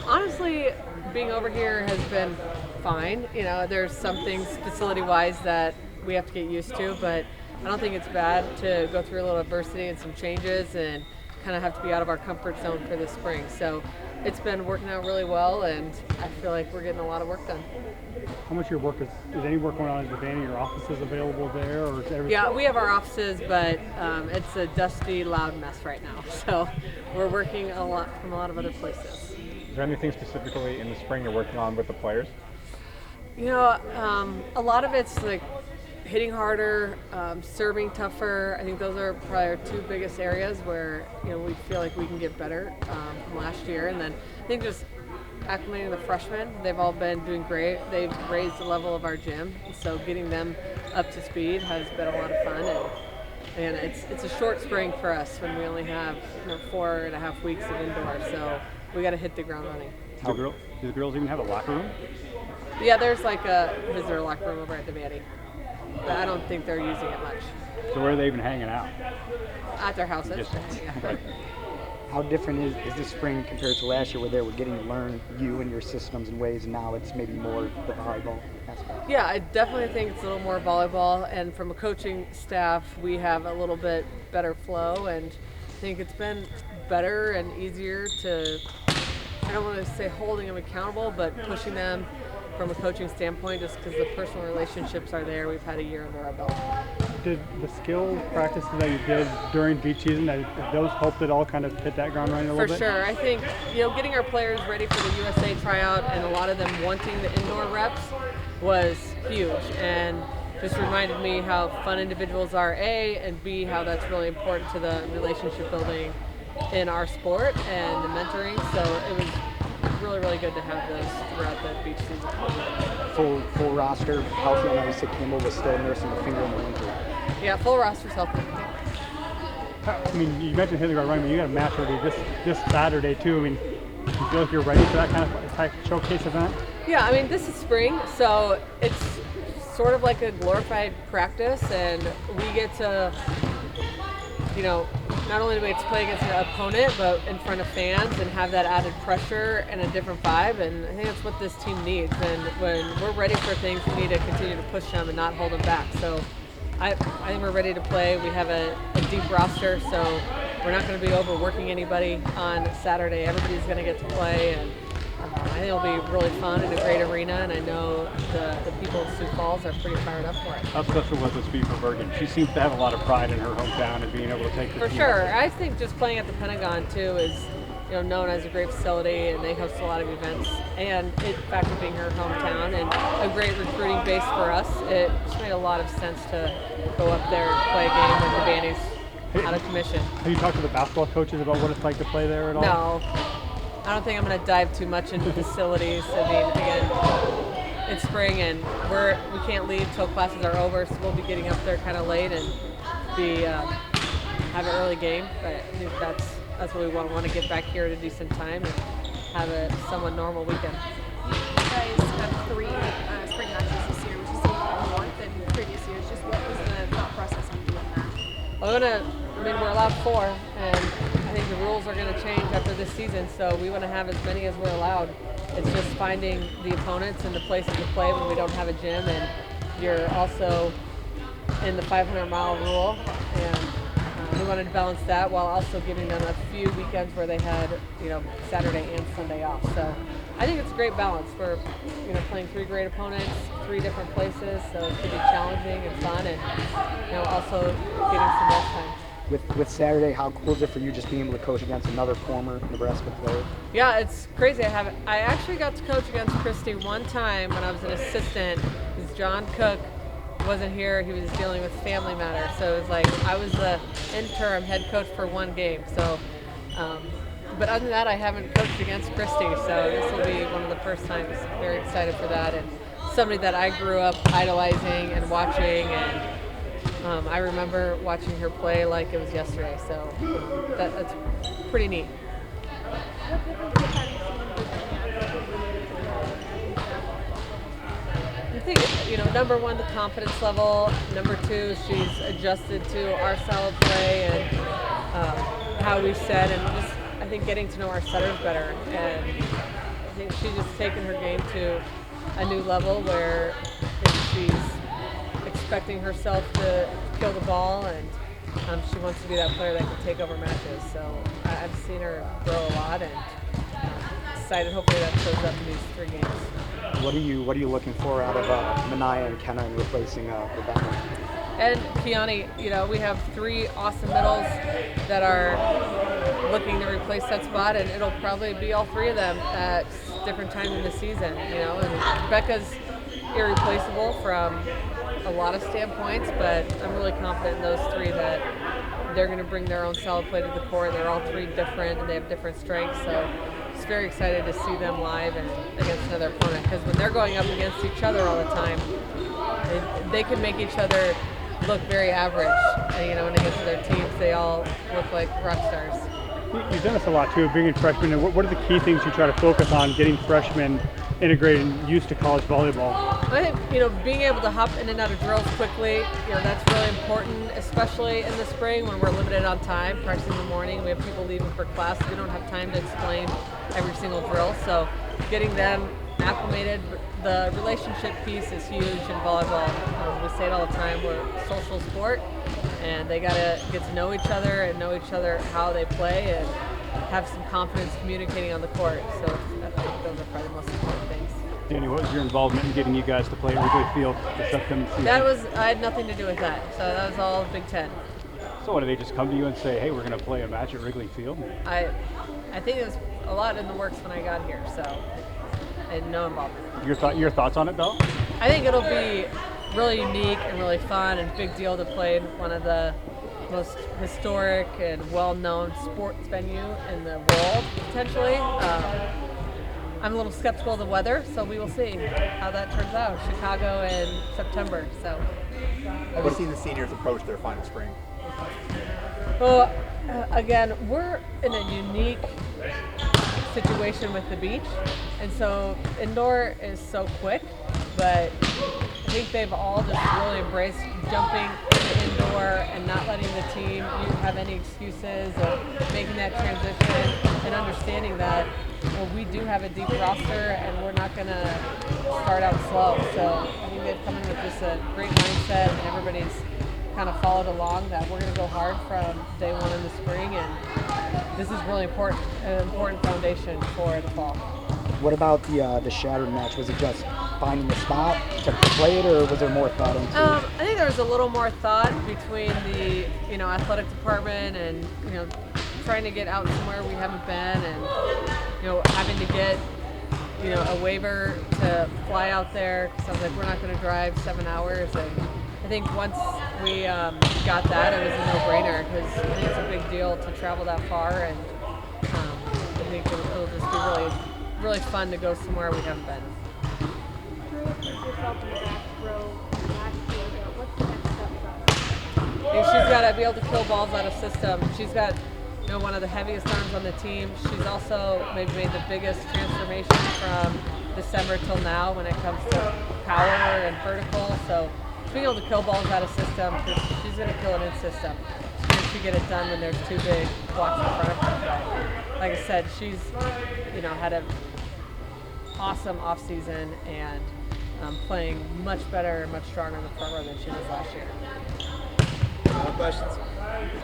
Honestly, being over here has been fine. There's some things facility-wise that we have to get used to, but I don't think it's bad to go through a little adversity and some changes and kind of have to be out of our comfort zone for this spring. So it's been working out really well, and I feel like we're getting a lot of work done. How much of your work is any work going on in Devaney? Your offices available there, or is everything? Yeah, we have our offices, but it's a dusty, loud mess right now. So we're working a lot from a lot of other places. Is there anything specifically in the spring you're working on with the players? A lot of it's like hitting harder, serving tougher. I think those are probably our two biggest areas where we feel like we can get better from last year. And then I think just acclimating the freshmen, they've all been doing great. They've raised the level of our gym, so getting them up to speed has been a lot of fun. And it's a short spring for us when we only have 4.5 weeks of indoor, so we got to hit the ground running. Do the girls even have a locker room? Yeah, there's like a visitor locker room over at Devaney, but I don't think they're using it much. So where are they even hanging out? At their houses. Right. How different is this spring compared to last year, where they were getting to learn you and your systems and ways, and now it's maybe more the volleyball aspect? Yeah, I definitely think it's a little more volleyball, and from a coaching staff, we have a little bit better flow, and I think it's been better and easier to, I don't want to say holding them accountable, but pushing them from a coaching standpoint, just because the personal relationships are there. We've had a year under our belt. Did the skill practices that you did during beach season, did those help at all kind of hit that ground running a little bit? For sure. I think, getting our players ready for the USA tryout and a lot of them wanting the indoor reps was huge, and just reminded me how fun individuals are, A, and B, how that's really important to the relationship building in our sport and the mentoring. So it was really, really good to have those throughout the beach season. Full roster, healthy. I know you said Kimball was still nursing a finger in the winter. Yeah, full roster's healthy. I mean, you mentioned hitting the ground running, but you got a match already this Saturday too. I mean, do you feel like you're ready for that kind of type showcase event? Yeah, I mean, this is spring, so it's sort of like a glorified practice, and we get to, not only do we get to play against an opponent, but in front of fans and have that added pressure and a different vibe, and I think that's what this team needs. And when we're ready for things, we need to continue to push them and not hold them back. So I think we're ready to play. We have a deep roster, so we're not going to be overworking anybody on Saturday. Everybody's going to get to play, and I think it'll be really fun in a great arena, and I know the people of Sioux Falls are pretty fired up for it. How special was this be for Bergen? She seems to have a lot of pride in her hometown and being able to take the For team. sure. I think just playing at the Pentagon, too, is known as a great facility, and they host a lot of events. And in fact, it being her hometown and a great recruiting base for us, it just made a lot of sense to go up there and play a game when Devaney's out of commission. Have you talked to the basketball coaches about what it's like to play there at all? No. I don't think I'm going to dive too much into facilities. I mean, again, it's spring and we can't leave till classes are over, so we'll be getting up there kind of late and have an early game. But I think that's what we want to get back here at a decent time and have a somewhat normal weekend. You guys have 3 spring matches this year, which is a lot more than previous years. Just what was the thought process on doing that? We're allowed 4, and I think the rules are going to change after this season, so we want to have as many as we're allowed. It's just finding the opponents and the places to play when we don't have a gym, and you're also in the 500-mile rule, and we wanted to balance that while also giving them a few weekends where they had, Saturday and Sunday off. So I think it's a great balance. We're, playing 3 great opponents, 3 different places, so it should be challenging and fun, and also getting some rest time. With Saturday, how cool is it for you just being able to coach against another former Nebraska player? Yeah, it's crazy. I actually got to coach against Christy one time when I was an assistant, because John Cook wasn't here. He was dealing with family matters. So it was like I was the interim head coach for 1 game. So, but other than that, I haven't coached against Christy. So this will be one of the first times. Very excited for that. And somebody that I grew up idolizing and watching, and I remember watching her play like it was yesterday, so that's pretty neat. I think, number 1, the confidence level. Number 2, she's adjusted to our style of play and how we set, and just, I think, getting to know our setters better. And think she's just taken her game to a new level where she's expecting herself to kill the ball, and she wants to be that player that can take over matches. So I've seen her grow a lot, and excited. Hopefully that shows up in these 3 games. What are you looking for out of Manaya and Kenna in replacing Rebecca? And Kiani, we have 3 awesome middles that are looking to replace that spot, and it'll probably be all 3 of them at different times in the season. And Becca's irreplaceable from a lot of standpoints, but I'm really confident in those 3 that they're going to bring their own solid play to the court. They're all 3 different, and they have different strengths. So just very excited to see them live and against another opponent, because when they're going up against each other all the time, they can make each other look very average. And against their teams, they all look like rock stars. You've done this a lot too, being a freshman. And what are the key things you try to focus on getting freshmen integrated and used to college volleyball? I think, being able to hop in and out of drills quickly, that's really important, especially in the spring when we're limited on time. First in the morning, we have people leaving for class. We don't have time to explain every single drill. So getting them acclimated, the relationship piece is huge in volleyball. We say it all the time, we're a social sport, and they got to get to know each other and know each other how they play and have some confidence communicating on the court. So I think those are probably the most important things. Dani, what was your involvement in getting you guys to play at Wrigley Field this upcoming season? I had nothing to do with that. So that was all Big Ten. So what, did they just come to you and say, hey, we're going to play a match at Wrigley Field? I think it was a lot in the works when I got here, so I had no involvement. Your thoughts on it, though? I think it'll be really unique and really fun and big deal to play in one of the most historic and well-known sports venue in the world, potentially. I'm a little skeptical of the weather, so we will see how that turns out. Chicago in September, so. Have you seen the seniors approach their final spring? Well, again, we're in a unique situation with the beach, and so indoor is so quick, but I think they've all just really embraced jumping to indoor and not letting the team have any excuses of making that transition and understanding that we do have a deep roster and we're not going to start out slow. So I think they've come in with just a great mindset, and everybody's kind of followed along that we're going to go hard from day 1 in the spring, and this is really important, an important foundation for the fall. What about the shattered match? Was it just finding the spot to play it, or was there more thought into it? I think there was a little more thought between the athletic department and trying to get out somewhere we haven't been, and having to get a waiver to fly out there, because I was like, we're not going to drive 7 hours. And I think once we got that, it was a no-brainer, because I think it's a big deal to travel that far, and I think it'll just be really fun to go somewhere we haven't been. She's got to be able to kill balls out of system. She's got one of the heaviest arms on the team. She's also maybe made the biggest transformation from December till now when it comes to power and vertical. So being able to kill balls out of system, she's going to kill it in system. She can get it done when there's 2 big blocks in front of her. But like I said, she's had an awesome off season and playing much better and much stronger in the front row than she was last year. No questions.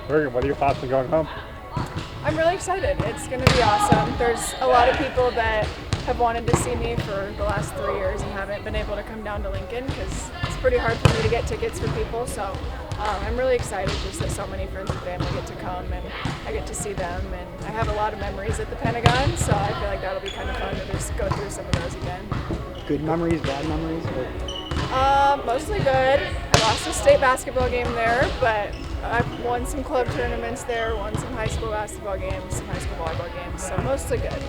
Bergen, what are your thoughts on going home? I'm really excited. It's going to be awesome. There's a lot of people that have wanted to see me for the last 3 years and haven't been able to come down to Lincoln because it's pretty hard for me to get tickets for people. So I'm really excited just that so many friends and family get to come and I get to see them. And I have a lot of memories at the Pentagon, so I feel like that'll be kind of fun to just go through some of those again. Good memories, bad memories? Mostly good. I lost a state basketball game there, but I've won some club tournaments there, won some high school basketball games, some high school volleyball games, so mostly good.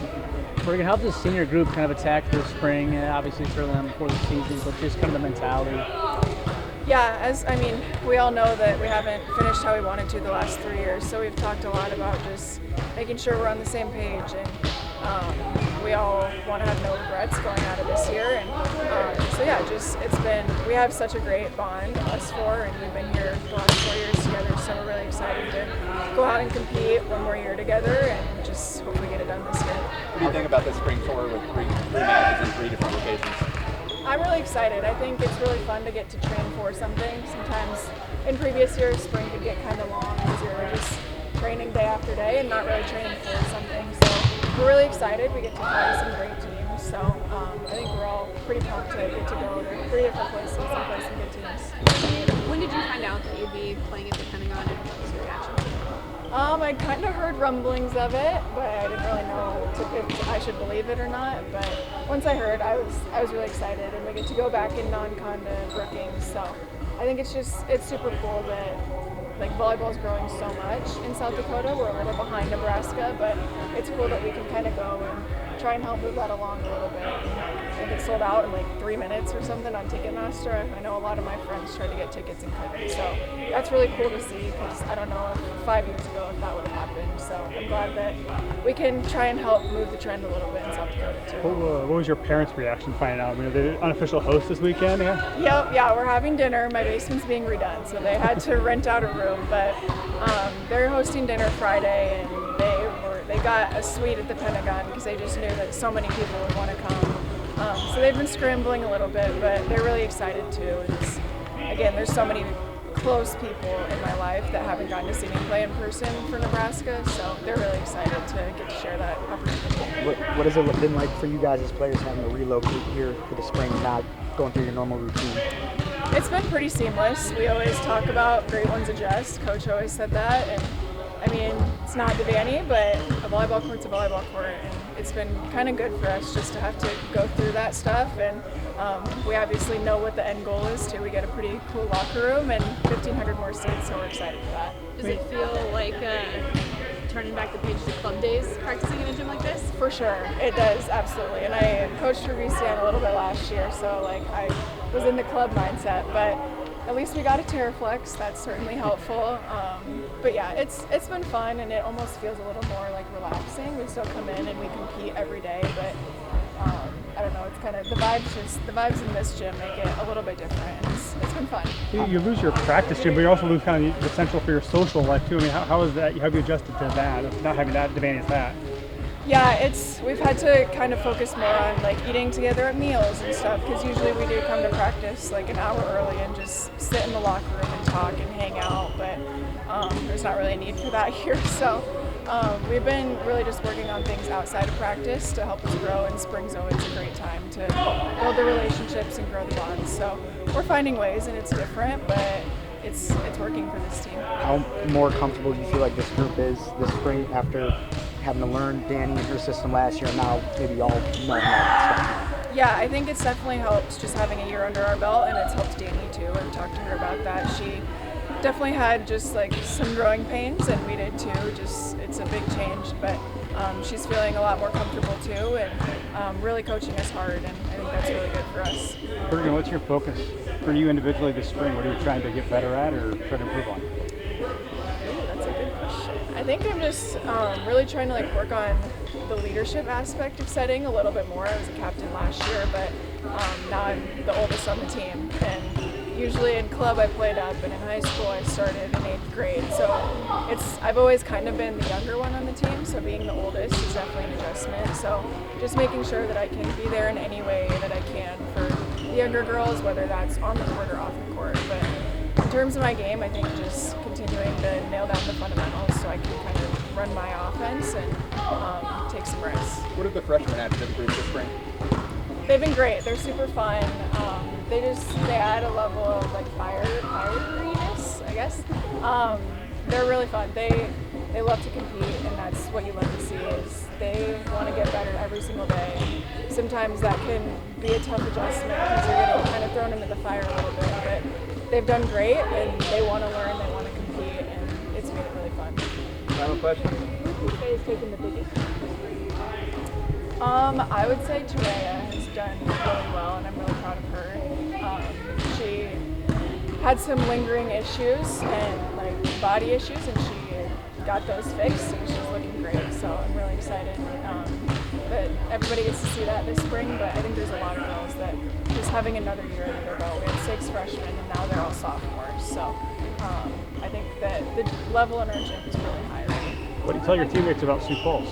Bergen, how does the senior group kind of attack this spring, obviously for them before the season, but just kind of the mentality? Yeah, we all know that we haven't finished how we wanted to the last 3 years, so we've talked a lot about just making sure we're on the same page, and we all want to have no regrets going out of this year, and just So yeah, we have such a great bond, us four, and we've been here the last 4 years together, so we're really excited to go out and compete one more year together and just hopefully get it done this year. What do you think about this spring tour with three matches in 3 different locations? I'm really excited. I think it's really fun to get to train for something. Sometimes in previous years, spring could get kind of long because you're just training day after day and not really training for something. So we're really excited. We get to play some great teams. So I think we're all pretty pumped to get to go to 3 different places and play some good teams. When did you find out that you'd be playing at the Pentagon, and what was your reaction? I kind of heard rumblings of it, but I didn't really know if I should believe it or not. But once I heard, I was really excited, and we get to go back in non-con to Brookings. So I think it's super cool that like volleyball's growing so much in South Dakota. We're a little behind Nebraska, but it's cool that we can kind of go and try and help move that along a little bit. I think it's sold out in like 3 minutes or something on Ticketmaster. I know a lot of my friends tried to get tickets and couldn't, so that's really cool to see because I don't know if 5 years ago if that would have happened. So I'm glad that we can try and help move the trend a little bit in South Dakota too. What was your parents' reaction finding out? I mean, are they the unofficial host this weekend? Yeah. Yep, yeah, we're having dinner. My basement's being redone, so they had to rent out a room, but they're hosting dinner Friday, and they got a suite at the Pentagon because they just knew that so many people would want to come. So they've been scrambling a little bit, but they're really excited too. Again, there's so many close people in my life that haven't gotten to see me play in person for Nebraska, so they're really excited to get to share that opportunity. What has it been like for you guys as players having to relocate here for the spring, not going through your normal routine? It's been pretty seamless. We always talk about great ones adjust. Coach always said that, and I mean, it's not Devaney, but a volleyball court's a volleyball court, and it's been kind of good for us just to have to go through that stuff, and we obviously know what the end goal is too. We get a pretty cool locker room and 1,500 more seats, so we're excited for that. Does it feel like turning back the page to club days practicing in a gym like this? For sure, it does, absolutely. And I coached for VCN a little bit last year, so like I was in the club mindset, but at least we got a Terraflex. That's certainly helpful. But yeah, it's been fun, and it almost feels a little more like relaxing. We still come in and we compete every day, but I don't know. It's kind of the vibes in this gym make it a little bit different. It's been fun. You lose your practice gym, but you also lose kind of the essential for your social life too. I mean, how is that? How have you adjusted to that? Not having that Devaney as that. Yeah, we've had to kind of focus more on like eating together at meals and stuff, because usually we do come to practice like an hour early and just sit in the locker room and talk and hang out, but there's not really a need for that here. So we've been really just working on things outside of practice to help us grow, and spring's always a great time to build the relationships and grow the bonds. So we're finding ways, and it's different, but it's working for this team. How more comfortable do you feel like this group is this spring after having to learn Dani and her system last year, and now maybe all knowing all that stuff? Yeah, I think it's definitely helped just having a year under our belt, and it's helped Dani too. I've talked to her about that. She definitely had just like some growing pains, and we did too. It's a big change, but she's feeling a lot more comfortable too, and really coaching us hard, and I think that's really good for us. Bergen, what's your focus for you individually this spring? What are you trying to get better at or try to improve on? That's a good question. I think I'm just really trying to like work on the leadership aspect of setting a little bit more. I was a captain last year, but now I'm the oldest on the team, and usually in club I played up, and in high school I started in 8th grade. So I've always kind of been the younger one on the team, so being the oldest is definitely an adjustment. So just making sure that I can be there in any way that I can for the younger girls, whether that's on the court or off the court. But in terms of my game, I think just continuing to nail down the fundamentals so I can kind of run my offense and take some risks. What have the freshmen added to the group this spring? They've been great. They're super fun. They add a level of like fieriness, I guess. They're really fun. They love to compete, and that's what you love to see is they want to get better every single day. Sometimes that can be a tough adjustment because you're getting kind of thrown into the fire a little bit, but they've done great, and they want to learn, they want to compete, and it's made it really fun. Final question? Who would you say has taken the biggest step this spring? I would say Terea has done really well, and I'm really proud of her. She had some lingering issues and like body issues, and she got those fixed, and she's looking great. So I'm really excited. that everybody gets to see that this spring, but I think there's a lot of girls that just having another year under their belt. We had 6 freshmen, and now they're all sophomores. So I think that the level in our gym is really high already. What do you tell your teammates about Sioux Falls?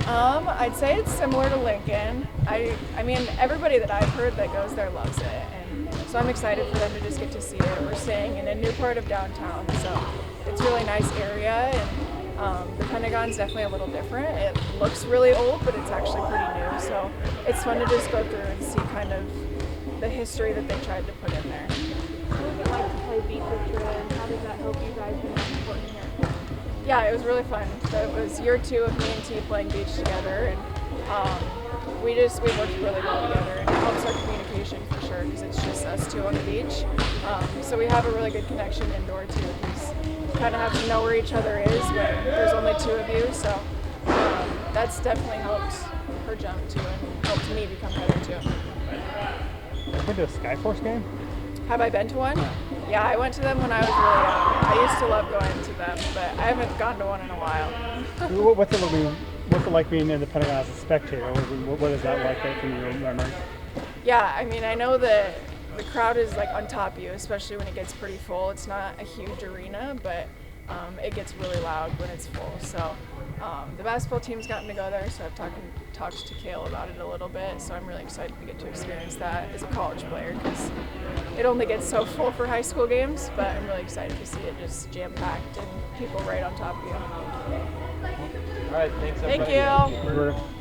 I'd say it's similar to Lincoln. I mean, everybody that I've heard that goes there loves it, and so I'm excited for them to just get to see it. We're staying in a new part of downtown, so it's a really nice area, and the Pentagon's definitely a little different. It looks really old, but it's actually pretty new, so it's fun to just go through and see kind of the history that they tried to put in there. What was it like to play beach with you, and how does that help you guys in working here? Yeah, it was really fun. So it was year 2 of me and T playing beach together, and we worked really well together, and it helps our communication for sure because it's just us 2 on the beach. So we have a really good connection indoor too, because you kind of have to know where each other is when there's only 2 of you. So that's definitely helped her jump too, and helped me become better too. Went to a Skyforce game? Have I been to one? Yeah, I went to them when I was really young. I used to love going to them, but I haven't gone to one in a while. What's it like being in the Pentagon as a spectator? What is that like from your memory? Yeah, I mean, I know that the crowd is like on top of you, especially when it gets pretty full. It's not a huge arena, but it gets really loud when it's full. So the basketball team's gotten to go there, so I've talked to Kale about it a little bit. So I'm really excited to get to experience that as a college player because it only gets so full for high school games. But I'm really excited to see it just jam-packed and people right on top of you. All right, thanks everybody. Thank you.